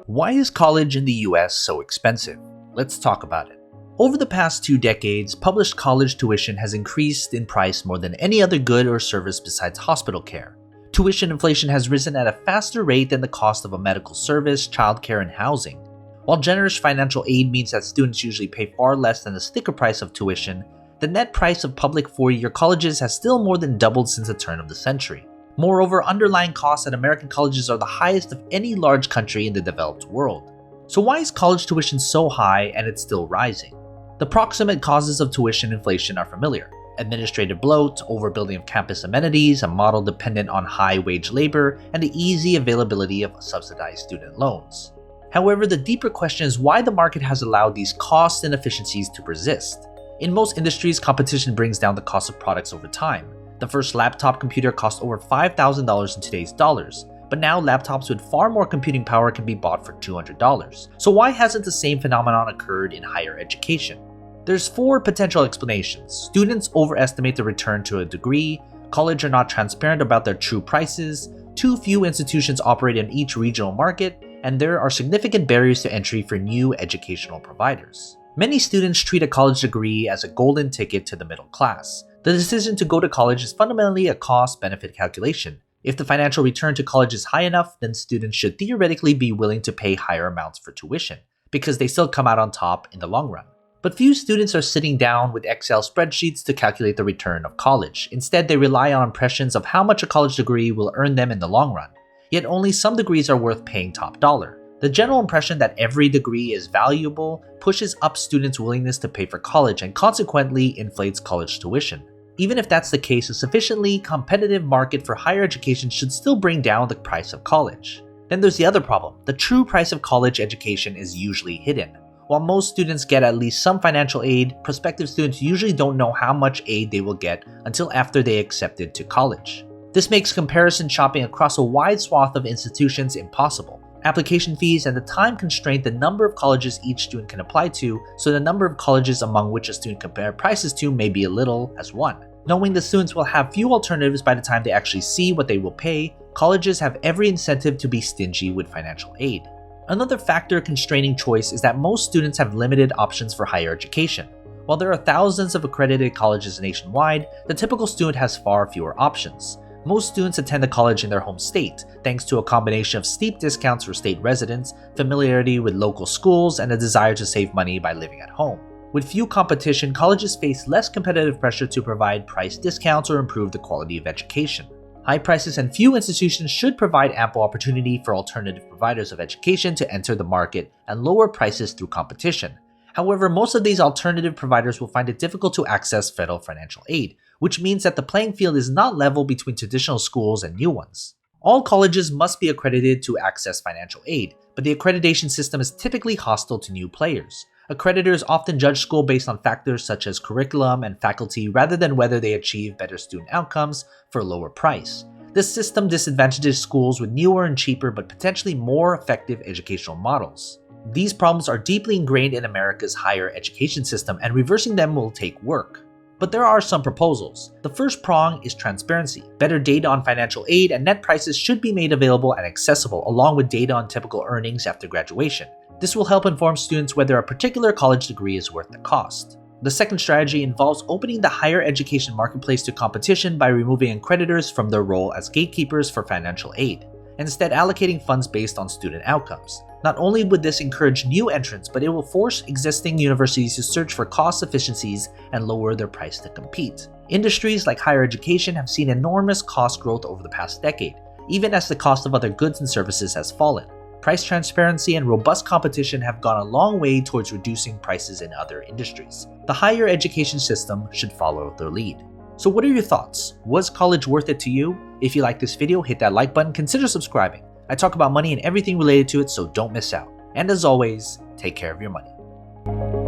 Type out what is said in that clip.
Why is college in the US so expensive? Let's talk about it. Over the past 2 decades, published college tuition has increased in price more than any other good or service besides hospital care. Tuition inflation has risen at a faster rate than the cost of a medical service, childcare, and housing. While generous financial aid means that students usually pay far less than the sticker price of tuition, the net price of public 4-year colleges has still more than doubled since the turn of the century. Moreover, underlying costs at American colleges are the highest of any large country in the developed world. So why is college tuition so high and it's still rising? The proximate causes of tuition inflation are familiar: administrative bloat, overbuilding of campus amenities, a model dependent on high-wage labor, and the easy availability of subsidized student loans. However, the deeper question is why the market has allowed these cost inefficiencies to persist. In most industries, competition brings down the cost of products over time. The first laptop computer cost over $5,000 in today's dollars, but now laptops with far more computing power can be bought for $200. So why hasn't the same phenomenon occurred in higher education? There's 4 potential explanations. Students overestimate the return to a degree, colleges are not transparent about their true prices, too few institutions operate in each regional market, and there are significant barriers to entry for new educational providers. Many students treat a college degree as a golden ticket to the middle class. The decision to go to college is fundamentally a cost-benefit calculation. If the financial return to college is high enough, then students should theoretically be willing to pay higher amounts for tuition, because they still come out on top in the long run. But few students are sitting down with Excel spreadsheets to calculate the return of college. Instead, they rely on impressions of how much a college degree will earn them in the long run. Yet only some degrees are worth paying top dollar. The general impression that every degree is valuable pushes up students' willingness to pay for college and consequently inflates college tuition. Even if that's the case, a sufficiently competitive market for higher education should still bring down the price of college. Then there's the other problem. The true price of college education is usually hidden. While most students get at least some financial aid, prospective students usually don't know how much aid they will get until after they accepted to college. This makes comparison shopping across a wide swath of institutions impossible. Application fees and the time constraint the number of colleges each student can apply to, so the number of colleges among which a student compare prices to may be as little as 1. Knowing the students will have few alternatives by the time they actually see what they will pay, colleges have every incentive to be stingy with financial aid. Another factor constraining choice is that most students have limited options for higher education. While there are thousands of accredited colleges nationwide, the typical student has far fewer options. Most students attend a college in their home state, thanks to a combination of steep discounts for state residents, familiarity with local schools, and a desire to save money by living at home. With few competition, colleges face less competitive pressure to provide price discounts or improve the quality of education. High prices and few institutions should provide ample opportunity for alternative providers of education to enter the market and lower prices through competition. However, most of these alternative providers will find it difficult to access federal financial aid, which means that the playing field is not level between traditional schools and new ones. All colleges must be accredited to access financial aid, but the accreditation system is typically hostile to new players. Accreditors often judge school based on factors such as curriculum and faculty rather than whether they achieve better student outcomes for a lower price. This system disadvantages schools with newer and cheaper but potentially more effective educational models. These problems are deeply ingrained in America's higher education system, and reversing them will take work. But there are some proposals. The first prong is transparency. Better data on financial aid and net prices should be made available and accessible, along with data on typical earnings after graduation. This will help inform students whether a particular college degree is worth the cost. The second strategy involves opening the higher education marketplace to competition by removing accreditors from their role as gatekeepers for financial aid, and instead allocating funds based on student outcomes. Not only would this encourage new entrants, but it will force existing universities to search for cost efficiencies and lower their price to compete. Industries like higher education have seen enormous cost growth over the past decade, even as the cost of other goods and services has fallen. Price transparency and robust competition have gone a long way towards reducing prices in other industries. The higher education system should follow their lead. So what are your thoughts? Was college worth it to you? If you like this video, hit that like button, consider subscribing. I talk about money and everything related to it, so don't miss out. And as always, take care of your money.